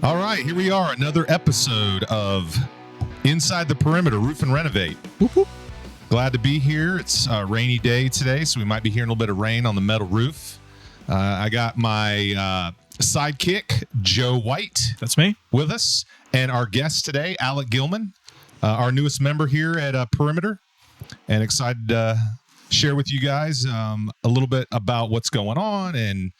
All right, here we are, another episode of Inside the Perimeter, Roof and Renovate. Whoop, whoop. Glad to be here. It's a rainy day today, so we might be hearing a little bit of rain on the metal roof. I got my sidekick, Joe White. That's me. With us. And our guest today, Alec Gilman, our newest member here at Perimeter. And excited to share with you guys a little bit about what's going on and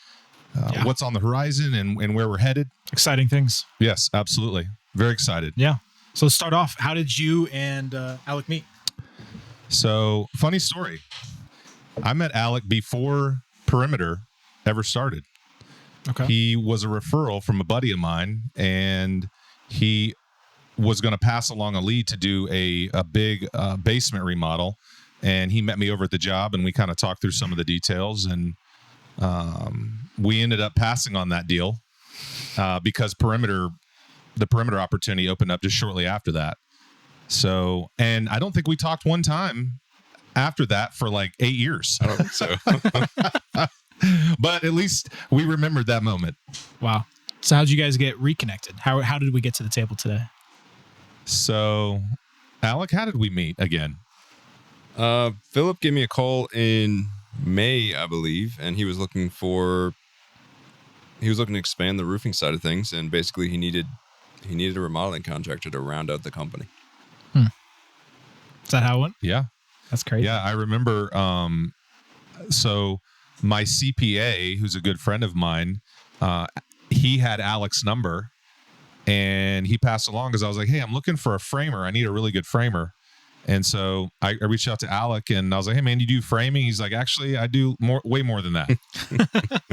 what's on the horizon and where we're headed. Exciting things. Yes, absolutely. Very excited. Yeah. So let's start off. How did you and Alec meet? So, funny story. I met Alec before Perimeter ever started. Okay. He was a referral from a buddy of mine, and he was going to pass along a lead to do a big basement remodel. And he met me over at the job, and we kind of talked through some of the details, and we ended up passing on that deal because the Perimeter opportunity opened up just shortly after that. So, and I don't think we talked one time after that for like 8 years. I don't think so. But at least we remembered that moment. Wow. So how'd you guys get reconnected? How did we get to the table today? So, Alec, how did we meet again? Philip gave me a call in May, I believe, and he was looking to expand the roofing side of things, and basically he needed a remodeling contractor to round out the company. Is that how it went? Yeah. That's crazy. Yeah, I remember. So my CPA, who's a good friend of mine, he had Alec's number, and he passed along because I was like, "Hey, I'm looking for a framer. I need a really good framer." And so I reached out to Alec, and I was like, "Hey, man, you do framing?" He's like, "Actually, I do way more than that."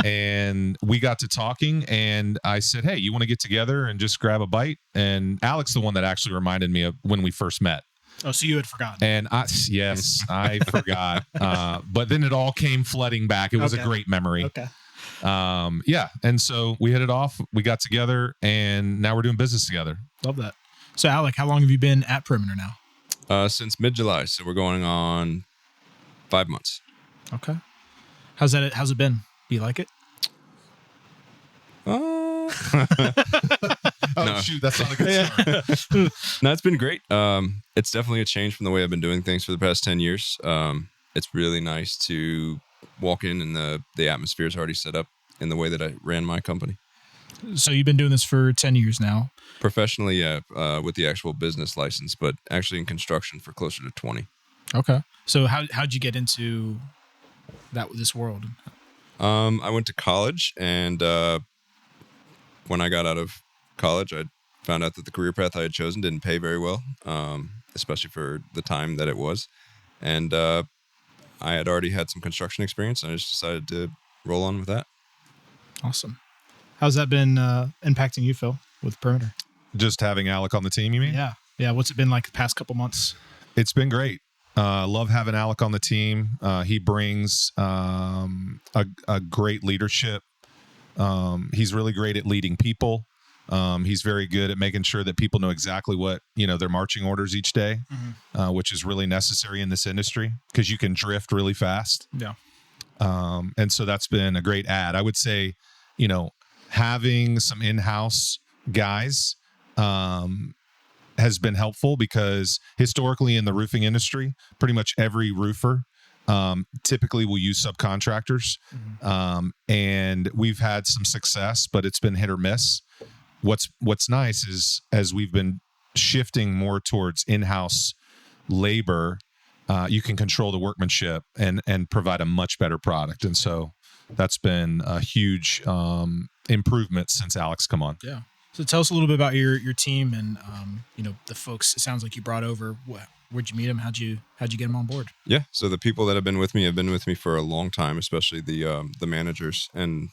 And we got to talking, and I said, "Hey, you want to get together and just grab a bite?" And Alec's the one that actually reminded me of when we first met. Oh, so you had forgotten. And I forgot. But then it all came flooding back. It was a great memory. Okay. Yeah. And so we hit it off. We got together, and now we're doing business together. Love that. So Alec, how long have you been at Perimeter now? Since mid-July, so we're going on 5 months. Okay. How's it been? Do you like it? No. Shoot, that's not a good start. No, it's been great. It's definitely a change from the way I've been doing things for the past 10 years. It's really nice to walk in and the atmosphere is already set up in the way that I ran my company. So you've been doing this for 10 years now. Professionally, yeah, with the actual business license, but actually in construction for closer to 20. Okay. So how'd you get into this world? I went to college, and when I got out of college, I found out that the career path I had chosen didn't pay very well, especially for the time that it was. And I had already had some construction experience, and I just decided to roll on with that. Awesome. How's that been impacting you, Phil, with Perimeter? Just having Alec on the team, you mean? Yeah. Yeah. What's it been like the past couple months? It's been great. Love having Alec on the team. He brings a great leadership. He's really great at leading people. He's very good at making sure that people know exactly what, their marching orders each day, which is really necessary in this industry because you can drift really fast. Yeah. And so that's been a great add. I would say, having some in-house guys has been helpful because historically in the roofing industry, pretty much every roofer typically will use subcontractors. And we've had some success, but it's been hit or miss. What's nice is as we've been shifting more towards in-house labor, you can control the workmanship and provide a much better product. And so that's been a huge improvement since Alec's come on. Yeah. So tell us a little bit about your team and the folks. It sounds like you brought over. Where'd you meet them? How'd you get them on board? Yeah. So the people that have been with me for a long time, especially the managers, and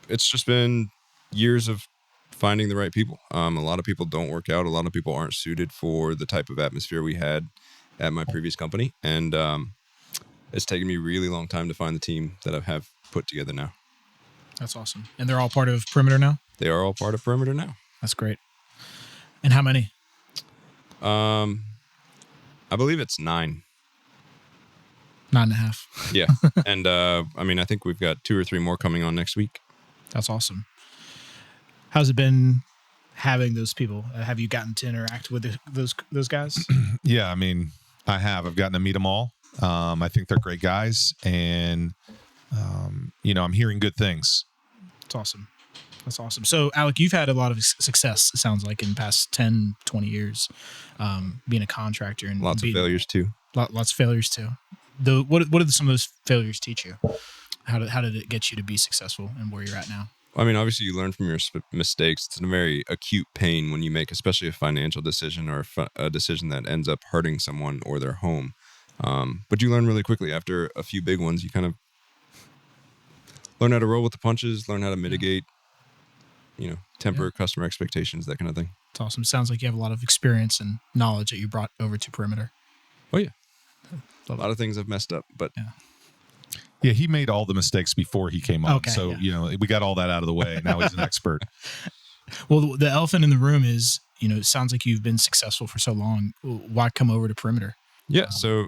it's just been years of finding the right people. A lot of people don't work out. A lot of people aren't suited for the type of atmosphere we had at my previous company, and it's taken me a really long time to find the team that I have put together now. That's awesome. And they're all part of Perimeter now? They are all part of Perimeter now. That's great. And how many? I believe it's 9. 9.5. Yeah. And I think we've got 2 or 3 more coming on next week. That's awesome. How's it been having those people? Have you gotten to interact with those guys? Yeah, I mean, I've gotten to meet them all. I think they're great guys, and I'm hearing good things. That's awesome. That's awesome. So, Alec, you've had a lot of success, it sounds like, in the past 10, 20 years, being a contractor. And lots of failures, too. Lots of failures, too. What did some of those failures teach you? How did it get you to be successful and where you're at now? I mean, obviously, you learn from your mistakes. It's a very acute pain when you make, especially a financial decision or a decision that ends up hurting someone or their home. But you learn really quickly. After a few big ones, you kind of learn how to roll with the punches, learn how to mitigate, temper customer expectations, that kind of thing. It's awesome. Sounds like you have a lot of experience and knowledge that you brought over to Perimeter. Oh, yeah. A lot of things I've messed up, but... Yeah, he made all the mistakes before he came on. Okay, so, we got all that out of the way. Now he's an expert. Well, the elephant in the room is, it sounds like you've been successful for so long. Why come over to Perimeter? Yeah, so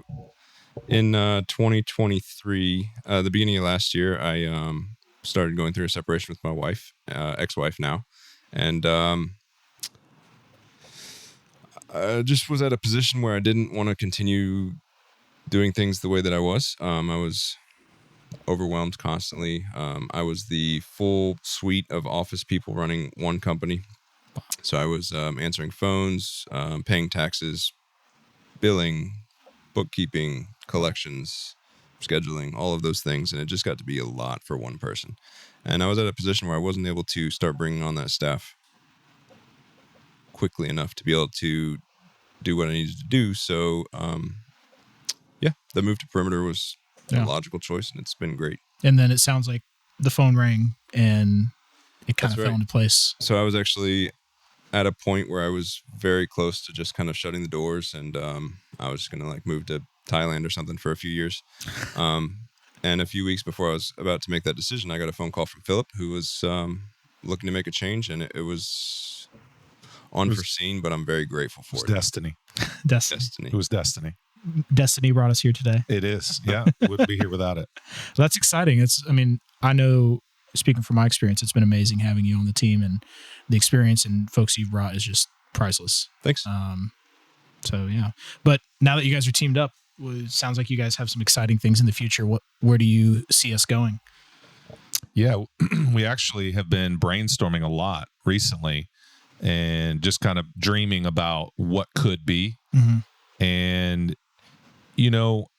in 2023, the beginning of last year, I started going through a separation with my wife, ex-wife now. And I just was at a position where I didn't want to continue doing things the way that I was. I was overwhelmed constantly. I was the full suite of office people running one company. So I was answering phones, paying taxes, billing, bookkeeping, collections, scheduling, all of those things. And it just got to be a lot for one person. And I was at a position where I wasn't able to start bringing on that staff quickly enough to be able to do what I needed to do. So, the move to Perimeter was a logical choice, and it's been great. And then it sounds like the phone rang and it kind of fell into place. So I was actually at a point where I was very close to just kind of shutting the doors, and I was just going to move to Thailand or something for a few years. And a few weeks before I was about to make that decision, I got a phone call from Philip, who was looking to make a change, and it was unforeseen, but I'm very grateful for it. Destiny. Destiny. It was destiny. Destiny brought us here today. It is. Yeah. Wouldn't be here without it. Well, that's exciting. I know, speaking from my experience, it's been amazing having you on the team, and the experience and folks you've brought is just priceless. Thanks. So, yeah. But now that you guys are teamed up, it sounds like you guys have some exciting things in the future. Where do you see us going? Yeah. We actually have been brainstorming a lot recently and just kind of dreaming about what could be. Mm-hmm. And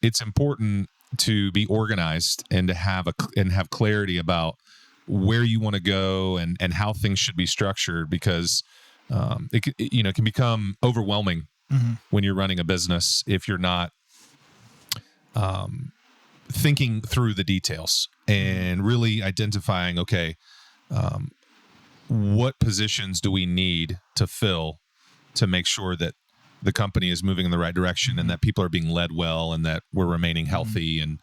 it's important to be organized and to have clarity about where you want to go and how things should be structured, because it can become overwhelming when you're running a business if you're not thinking through the details and really identifying, what positions do we need to fill to make sure that the company is moving in the right direction and that people are being led well and that we're remaining healthy. And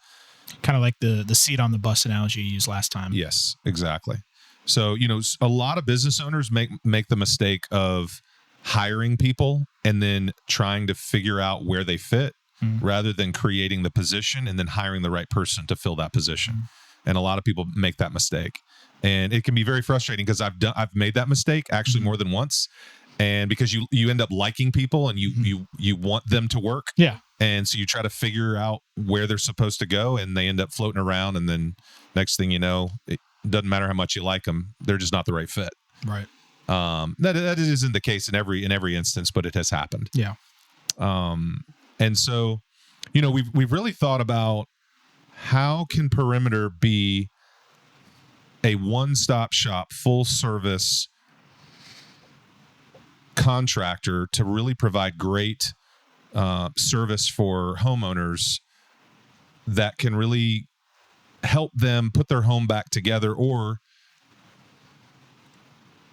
kind of like the seat on the bus analogy you used last time. Yes, exactly. So, a lot of business owners make the mistake of hiring people and then trying to figure out where they fit rather than creating the position and then hiring the right person to fill that position. And a lot of people make that mistake. And it can be very frustrating because I've made that mistake actually more than once. And because you end up liking people and you want them to work. Yeah. And so you try to figure out where they're supposed to go, and they end up floating around. And then next thing you know, it doesn't matter how much you like them, they're just not the right fit. Right. That isn't the case in every instance, but it has happened. Yeah. And so, we've really thought about how can Perimeter be a one-stop shop, full service contractor to really provide great service for homeowners that can really help them put their home back together or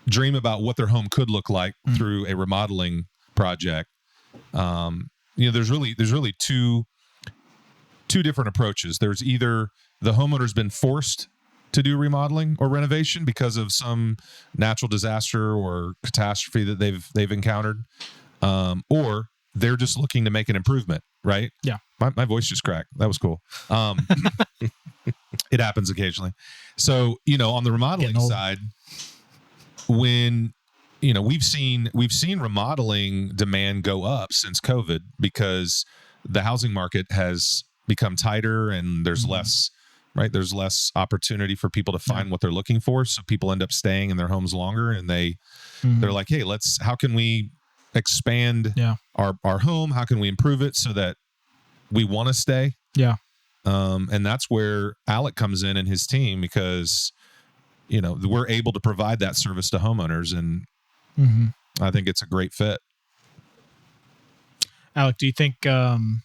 dream about what their home could look like through a remodeling project. There's really two different approaches. There's either the homeowner's been forced to do remodeling or renovation because of some natural disaster or catastrophe that they've encountered, or they're just looking to make an improvement, right? Yeah. My voice just cracked. That was cool. It happens occasionally. So, on the remodeling Getting old. side, when we've seen remodeling demand go up since COVID because the housing market has become tighter and there's less opportunity for people to find what they're looking for. So people end up staying in their homes longer, and they're like, hey, how can we expand our home? How can we improve it so that we want to stay? Yeah. And that's where Alec comes in and his team, because we're able to provide that service to homeowners, and I think it's a great fit. Alec, do you think talking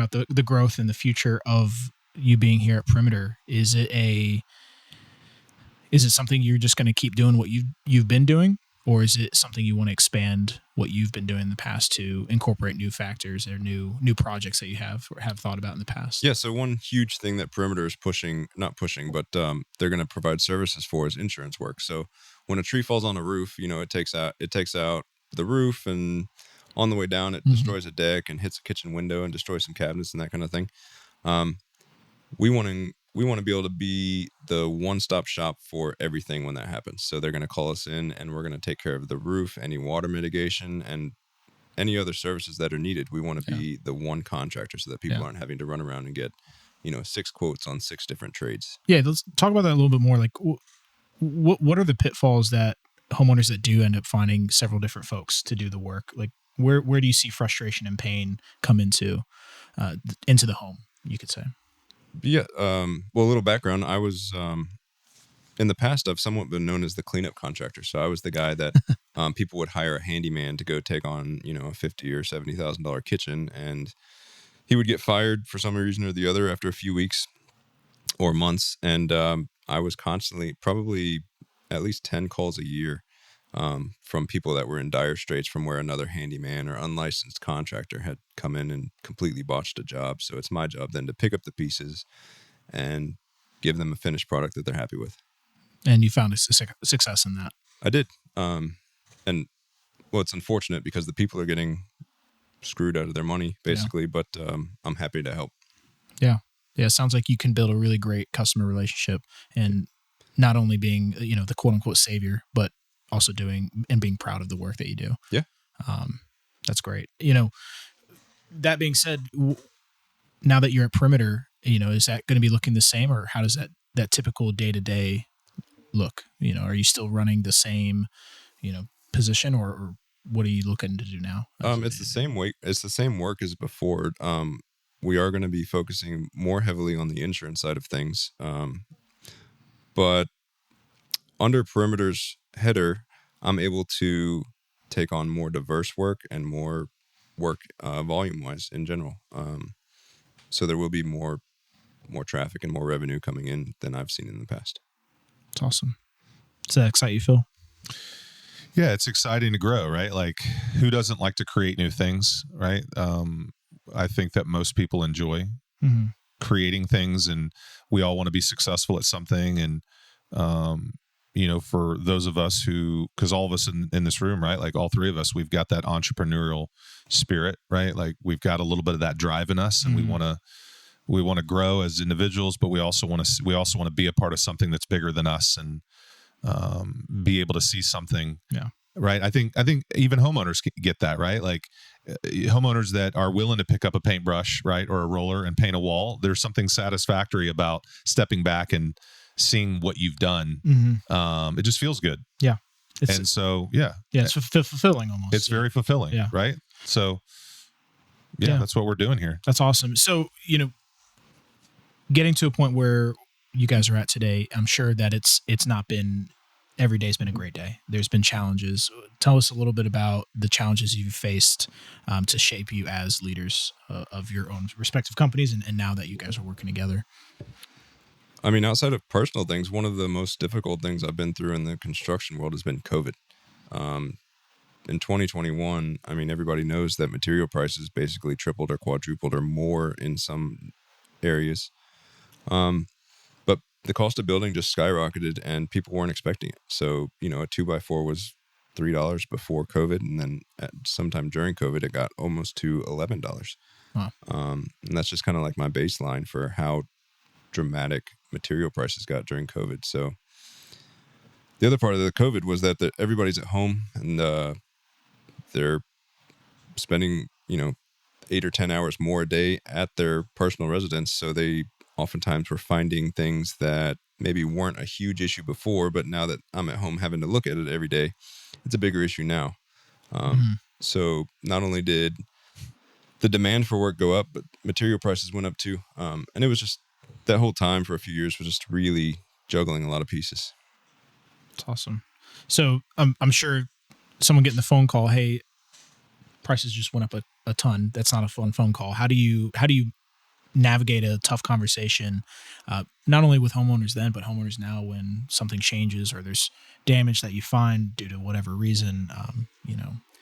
about the growth and the future of you being here at Perimeter, is it something you're just going to keep doing what you've been doing, or is it something you want to expand what you've been doing in the past to incorporate new factors or new projects that you have thought about in the past? Yeah. So one huge thing that Perimeter is not pushing, but they're going to provide services for is insurance work. So when a tree falls on a roof, it takes out the roof, and on the way down, it destroys a deck and hits a kitchen window and destroys some cabinets and that kind of thing. We want to be able to be the one-stop shop for everything when that happens. So they're going to call us in, and we're going to take care of the roof, any water mitigation, and any other services that are needed. We want to be the one contractor so that people aren't having to run around and get 6 quotes on 6 different trades. Yeah, let's talk about that a little bit more. Like, what are the pitfalls that homeowners that do end up finding several different folks to do the work? Like, where do you see frustration and pain come into the home, you could say? Yeah. Well, a little background. I was in the past, I've somewhat been known as the cleanup contractor. So I was the guy that people would hire a handyman to go take on, a $50,000 or $70,000 kitchen, and he would get fired for some reason or the other after a few weeks or months. And I was constantly, probably at least 10 calls a year from people that were in dire straits from where another handyman or unlicensed contractor had come in and completely botched a job. So it's my job then to pick up the pieces and give them a finished product that they're happy with. And you found a success in that. I did. And well, it's unfortunate because the people are getting screwed out of their money basically, but I'm happy to help. Yeah. Yeah. It sounds like you can build a really great customer relationship, and not only being, the quote unquote savior, but also doing and being proud of the work that you do. Yeah. That's great. That being said, now that you're at Perimeter, is that going to be looking the same, or how does that typical day-to-day look? Are you still running the same, position, or what are you looking to do now? It's the same way. It's the same work as before. We are going to be focusing more heavily on the insurance side of things. But under Perimeter's header, I'm able to take on more diverse work and more work volume-wise in general. So there will be more traffic and more revenue coming in than I've seen in the past. It's awesome. Does that excite you, Phil? Yeah, it's exciting to grow, right? Like, who doesn't like to create new things, right? I think that most people enjoy creating things, and we all want to be successful at something. And, for those of us because all of us in this room, right? Like all 3 of us, we've got that entrepreneurial spirit, right? Like we've got a little bit of that drive in us, and we want to grow as individuals, but we also want to be a part of something that's bigger than us, and be able to see something. Yeah. Right. I think even homeowners get that, right? Like homeowners that are willing to pick up a paintbrush, right, or a roller and paint a wall. There's something satisfactory about stepping back and seeing what you've done. It just feels good. Yeah. It's fulfilling almost. It's very fulfilling. Yeah. Right. So that's what we're doing here. That's awesome. So, getting to a point where you guys are at today, I'm sure that it's not been, every day's been a great day. There's been challenges. Tell us a little bit about the challenges you've faced to shape you as leaders of your own respective companies, and now that you guys are working together. I mean, outside of personal things, one of the most difficult things I've been through in the construction world has been COVID. In 2021, I mean, everybody knows that material prices basically tripled or quadrupled or more in some areas. But the cost of building just skyrocketed, and people weren't expecting it. So, a 2x4 was $3 before COVID, and then sometime during COVID, it got almost to $11. Wow. And that's just kind of like my baseline for how dramatic material prices got during COVID. So the other part of the COVID was that everybody's at home and they're spending, 8 or 10 hours more a day at their personal residence. So they oftentimes were finding things that maybe weren't a huge issue before, but now that I'm at home having to look at it every day, it's a bigger issue now. So not only did the demand for work go up, but material prices went up too. And it was just that whole time for a few years was just really juggling a lot of pieces. That's awesome. So I'm sure someone getting the phone call, hey, prices just went up a ton. That's not a fun phone call. How do you navigate a tough conversation, not only with homeowners then, but homeowners now when something changes or there's damage that you find due to whatever reason?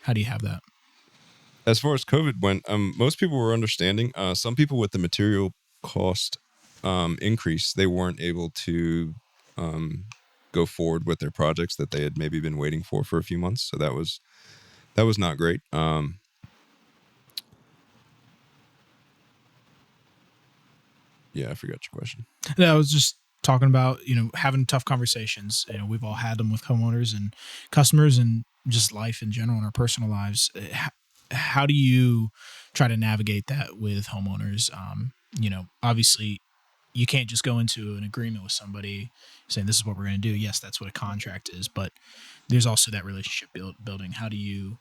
How do you have that? As far as COVID went, most people were understanding. Some people with the material cost increase, they weren't able to go forward with their projects that they had maybe been waiting for a few months. So that was not great. Yeah, I forgot your question. I was just talking about, having tough conversations. We've all had them with homeowners and customers and just life in general in our personal lives. How do you try to navigate that with homeowners? Obviously you can't just go into an agreement with somebody saying this is what we're going to do. Yes, that's what a contract is, but there's also that relationship building. How do you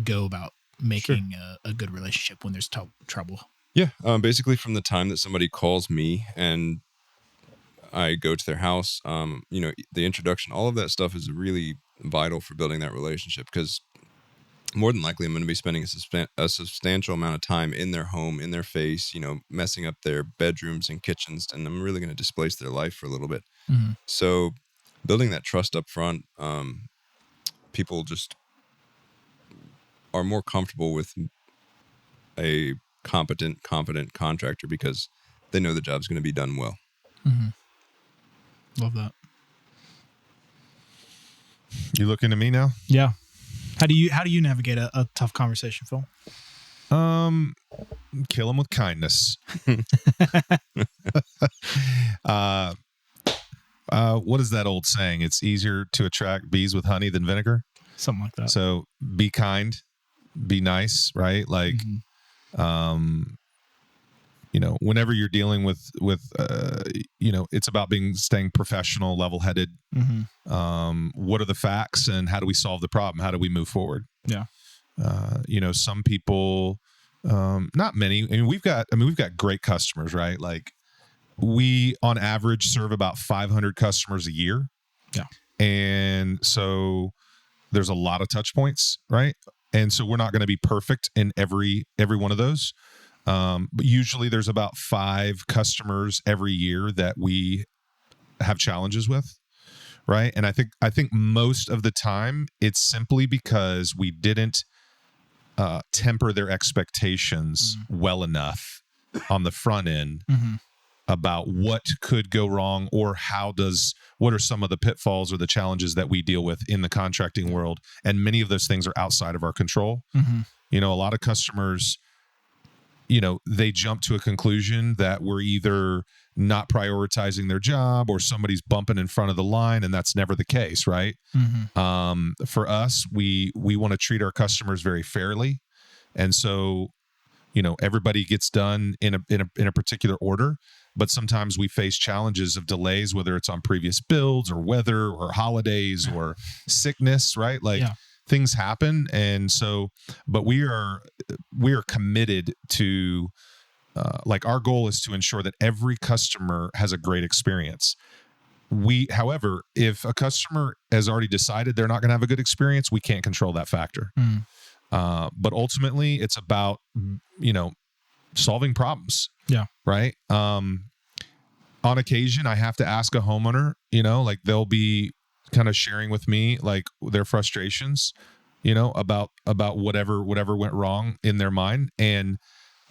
go about making a good relationship when there's trouble? Yeah, basically from the time that somebody calls me and I go to their house, the introduction, all of that stuff is really vital for building that relationship, because more than likely I'm going to be spending a substantial amount of time in their home, in their face, messing up their bedrooms and kitchens, and I'm really going to displace their life for a little bit. Mm-hmm. So building that trust up front, people just are more comfortable with a competent, confident contractor because they know the job's going to be done well. Mm-hmm. Love that. You looking to me now? Yeah. How do you navigate a tough conversation, Phil? Kill them with kindness. What is that old saying? It's easier to attract bees with honey than vinegar. Something like that. So be kind, be nice, right? Like, whenever you're dealing with it's about staying professional, level-headed. Mm-hmm. What are the facts and how do we solve the problem? How do we move forward? Yeah. Some people, not many. I mean, we've got great customers, right? Like we on average serve about 500 customers a year. Yeah. And so there's a lot of touch points, right? And so we're not going to be perfect in every one of those. But usually there's about 5 customers every year that we have challenges with, right? And I think most of the time it's simply because we didn't temper their expectations well enough on the front end about what could go wrong, or what are some of the pitfalls or the challenges that we deal with in the contracting world. And many of those things are outside of our control. A lot of customers, they jump to a conclusion that we're either not prioritizing their job or somebody's bumping in front of the line, and that's never the case, right? For us, we want to treat our customers very fairly, and so everybody gets done in a particular order. But sometimes we face challenges of delays, whether it's on previous builds or weather or holidays or sickness, right? Like things happen, and so, but we are committed to. Our goal is to ensure that every customer has a great experience. However, if a customer has already decided they're not going to have a good experience, we can't control that factor. But ultimately, it's about solving problems. Yeah. Right. On occasion, I have to ask a homeowner. They'll be kind of sharing with me like their frustrations, about whatever went wrong in their mind, and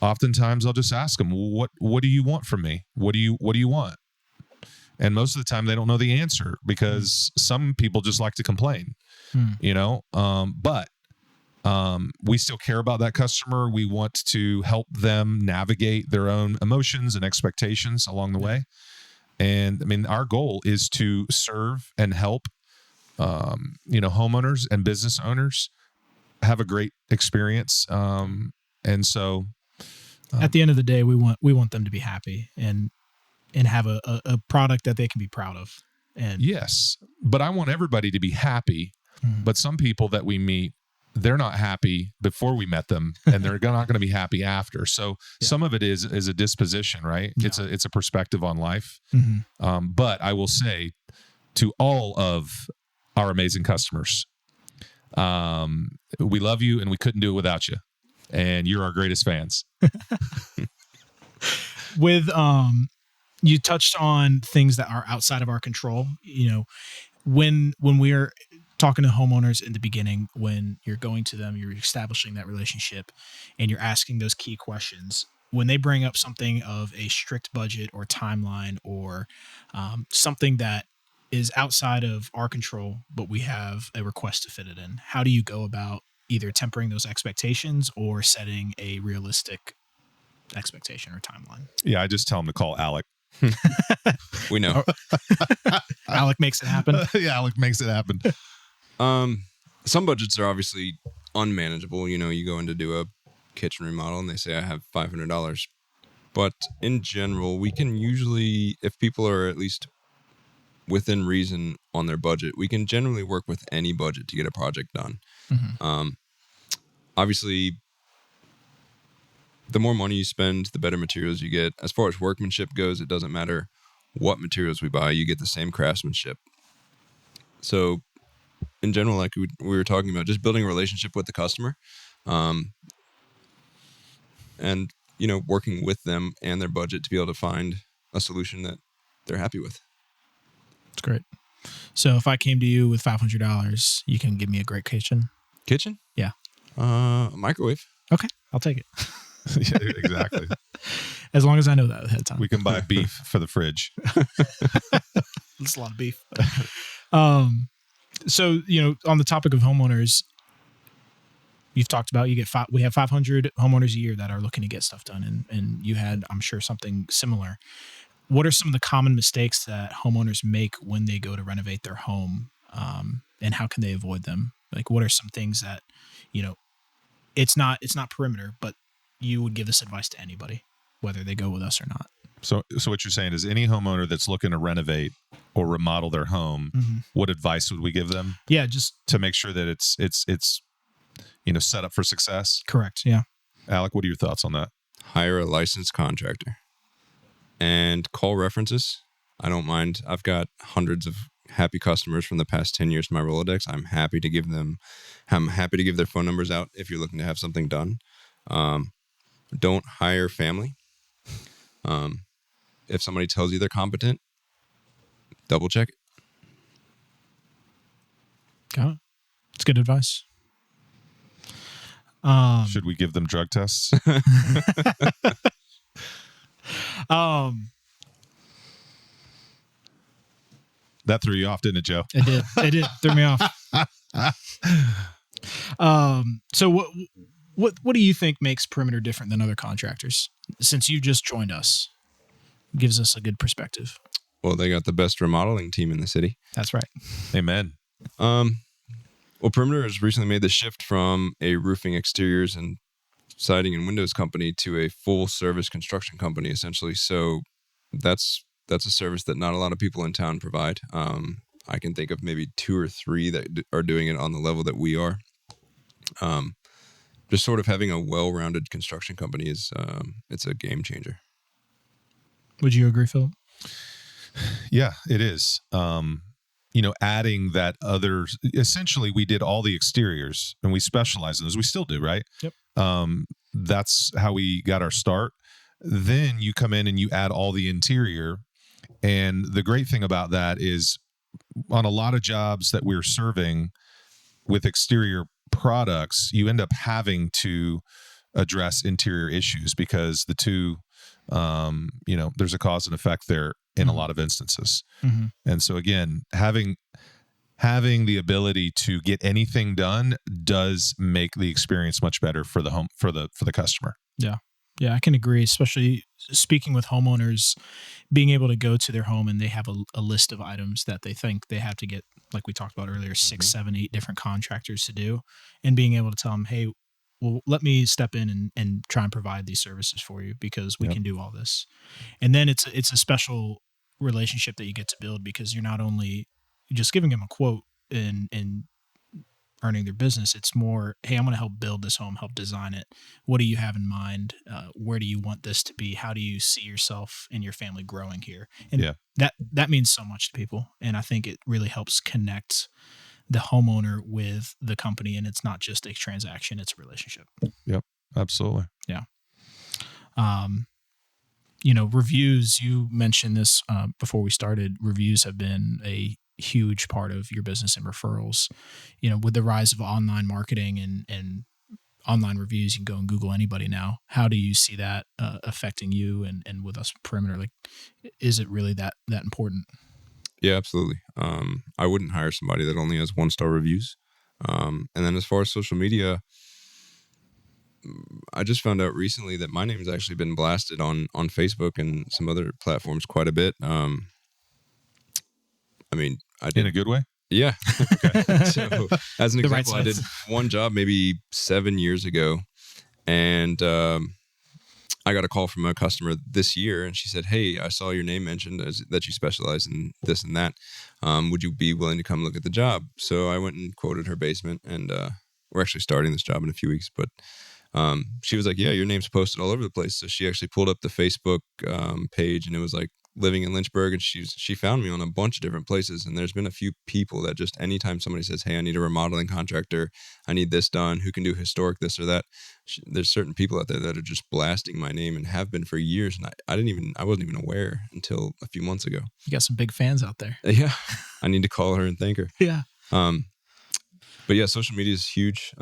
oftentimes I'll just ask them, what do you want from me? What do you want? And most of the time they don't know the answer, because some people just like to complain, but We still care about that customer. We want to help them navigate their own emotions and expectations along the way. And I mean, our goal is to serve and help, homeowners and business owners have a great experience. And so at the end of the day, we want them to be happy and have a product that they can be proud of. And yes, but I want everybody to be happy. But some people that we meet, they're not happy before we met them, and they're not going to be happy after. So some of it is a disposition, right? Yeah. It's a perspective on life. But I will say to all of our amazing customers, we love you, and we couldn't do it without you. And you're our greatest fans. With you touched on things that are outside of our control. When we're talking to homeowners in the beginning, when you're going to them, you're establishing that relationship, and you're asking those key questions. When they bring up something of a strict budget or timeline or something that is outside of our control, but we have a request to fit it in, how do you go about either tempering those expectations or setting a realistic expectation or timeline? Yeah, I just tell them to call Alec. We know. Alec makes it happen. Yeah, Alec makes it happen. Some budgets are obviously unmanageable. You go in to do a kitchen remodel and they say, I have $500. But in general, we can usually, if people are at least within reason on their budget, we can generally work with any budget to get a project done. Obviously, the more money you spend, the better materials you get. As far as workmanship goes, it doesn't matter what materials we buy, you get the same craftsmanship. So in general, like we were talking about, just building a relationship with the customer, and working with them and their budget to be able to find a solution that they're happy with. That's great. So if I came to you with $500, you can give me a great kitchen? Kitchen? Yeah. A microwave. Okay, I'll take it. Yeah, exactly. As long as I know that ahead of time. We can buy beef for the fridge. That's a lot of beef. So, on the topic of homeowners, you've talked about we have 500 homeowners a year that are looking to get stuff done, and you had, I'm sure, something similar. What are some of the common mistakes that homeowners make when they go to renovate their home, and how can they avoid them? Like, what are some things that, it's not perimeter, but you would give this advice to anybody, whether they go with us or not? So what you're saying is any homeowner that's looking to renovate or remodel their home, what advice would we give them? Yeah, just to make sure that it's set up for success. Correct. Yeah. Alec, what are your thoughts on that? Hire a licensed contractor and call references. I don't mind. I've got hundreds of happy customers from the past 10 years in my Rolodex. I'm happy to give their phone numbers out if you're looking to have something done. Don't hire family. If somebody tells you they're competent, double check it. Got it. It's good advice. Should we give them drug tests? That threw you off, didn't it, Joe? It did. Threw me off. So what do you think makes Perimeter different than other contractors? Since you just joined us, gives us a good perspective. Well, they got the best remodeling team in the city. That's right. Amen. Well, Perimeter has recently made the shift from a roofing, exteriors, and siding and windows company to a full service construction company, essentially. So that's a service that not a lot of people in town provide. I can think of maybe 2 or 3 that are doing it on the level that we are. Just sort of having a well-rounded construction company is it's a game changer. Would you agree, Philip? Yeah, it is. Adding that essentially we did all the exteriors and we specialize in those. We still do, right? Yep. That's how we got our start. Then you come in and you add all the interior. And the great thing about that is on a lot of jobs that we're serving with exterior products, you end up having to address interior issues because the two, there's a cause and effect there in a lot of instances. And so again, having having the ability to get anything done does make the experience much better for the customer. Yeah, I can agree, especially speaking with homeowners, being able to go to their home and they have a list of items that they think they have to get, like we talked about earlier, 6, 7, 8 different contractors to do, and being able to tell them, hey, well, let me step in and try and provide these services for you because we can do all this. And then it's a special relationship that you get to build because you're not only just giving them a quote and earning their business. It's more, hey, I'm going to help build this home, help design it. What do you have in mind? Where do you want this to be? How do you see yourself and your family growing here? And that means so much to people. And I think it really helps connect the homeowner with the company. And it's not just a transaction, it's a relationship. Yep, absolutely. Yeah. Reviews, you mentioned this before we started. Reviews have been a huge part of your business and referrals. With the rise of online marketing and online reviews, you can go and Google anybody now. How do you see that affecting you and with us Perimeter? Like, is it really that important? Yeah, absolutely. I wouldn't hire somebody that only has 1-star reviews. And then as far as social media, I just found out recently that my name has actually been blasted on Facebook and some other platforms quite a bit. I did In a good way? Yeah. Okay. So as an The right example, I did one job maybe 7 years ago, and I got a call from a customer this year, and she said, "Hey, I saw your name mentioned that you specialize in this and that. Would you be willing to come look at the job?" So I went and quoted her basement, and we're actually starting this job in a few weeks. But she was like, "Yeah, your name's posted all over the place." So she actually pulled up the Facebook page, and it was like living in Lynchburg, and she found me on a bunch of different places. And there's been a few people that just anytime somebody says, "Hey, I need a remodeling contractor, I need this done, who can do historic this or that," there's certain people out there that are just blasting my name and have been for years, and I wasn't even aware until a few months ago. You got some big fans out there. Yeah, I need to call her and thank her. Yeah. But yeah, social media is huge.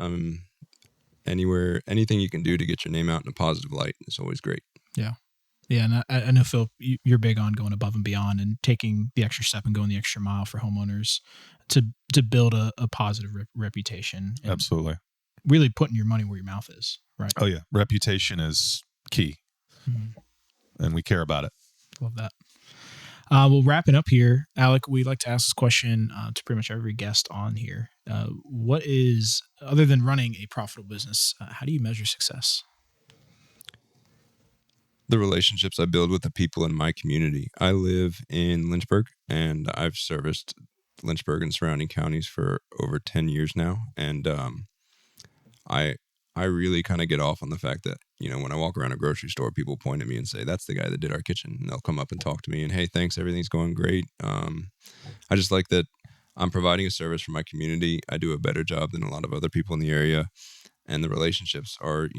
Anything you can do to get your name out in a positive light is always great. Yeah. Yeah, and I know, Phil, you're big on going above and beyond and taking the extra step and going the extra mile for homeowners to build a positive reputation. Absolutely. Really putting your money where your mouth is, right? Oh, yeah. Reputation is key, and we care about it. Love that. We'll wrap it up here. Alec, we like to ask this question to pretty much every guest on here. What is, other than running a profitable business, how do you measure success? The relationships I build with the people in my community. I live in Lynchburg, and I've serviced Lynchburg and surrounding counties for over 10 years now. And I really kind of get off on the fact that, when I walk around a grocery store, people point at me and say, "That's the guy that did our kitchen." And they'll come up and talk to me and, "Hey, thanks, everything's going great." I just like that I'm providing a service for my community. I do a better job than a lot of other people in the area, and the relationships are,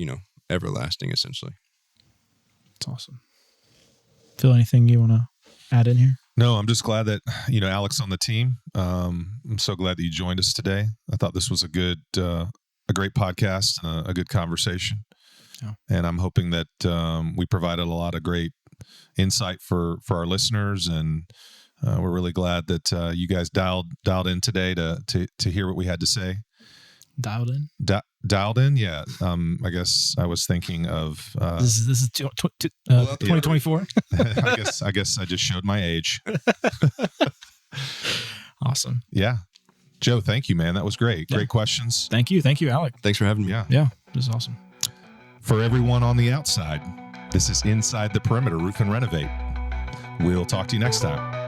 everlasting, essentially. That's awesome. Phil, anything you want to add in here? No, I'm just glad that, Alec's on the team. I'm so glad that you joined us today. I thought this was a great podcast and a good conversation. Yeah. And I'm hoping that we provided a lot of great insight for our listeners. And we're really glad that you guys dialed in today to hear what we had to say. Dialed in? Dialed in, yeah. I guess I was thinking of this is 2024. I guess I just showed my age. Awesome. Yeah, Joe, thank you, man. That was great. Great questions. Thank you, Alec. Thanks for having me. Yeah, this is awesome. For everyone on the outside, this is Inside the Perimeter Roof and Renovate. We'll talk to you next time.